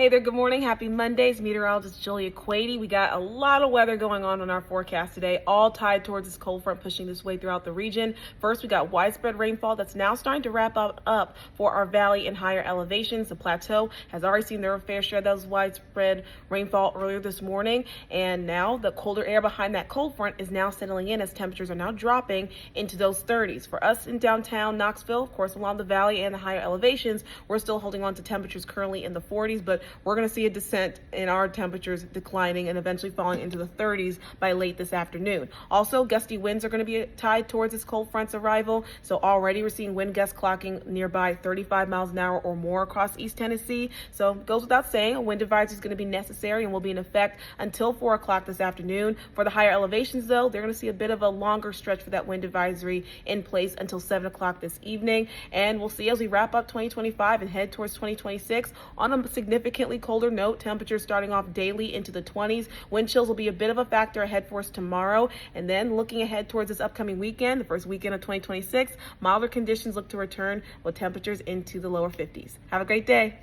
Hey there, good morning. Happy Mondays. Meteorologist Julia Quady. We got a lot of weather going on our forecast today, all tied towards this cold front pushing this way throughout the region. First, we got widespread rainfall that's now starting to wrap up for our valley and higher elevations. The plateau has already seen their fair share of those widespread rainfall earlier this morning, and now the colder air behind that cold front is now settling in as temperatures are now dropping into those 30s. For us in downtown Knoxville, of course, along the valley and the higher elevations, we're still holding on to temperatures currently in the 40s, but we're going to see a descent in our temperatures declining and eventually falling into the 30s by late this afternoon. Also, gusty winds are going to be tied towards this cold front's arrival. So already we're seeing wind gusts clocking nearby 35 miles an hour or more across East Tennessee. So it goes without saying, a wind advisory is going to be necessary and will be in effect until 4 o'clock this afternoon. For the higher elevations, though, they're going to see a bit of a longer stretch for that wind advisory in place until 7 o'clock this evening. And we'll see as we wrap up 2025 and head towards 2026 on a significantly colder note. Temperatures starting off daily into the 20s. Wind chills will be a bit of a factor ahead for us tomorrow. And then looking ahead towards this upcoming weekend, the first weekend of 2026, milder conditions look to return with temperatures into the lower 50s. Have a great day.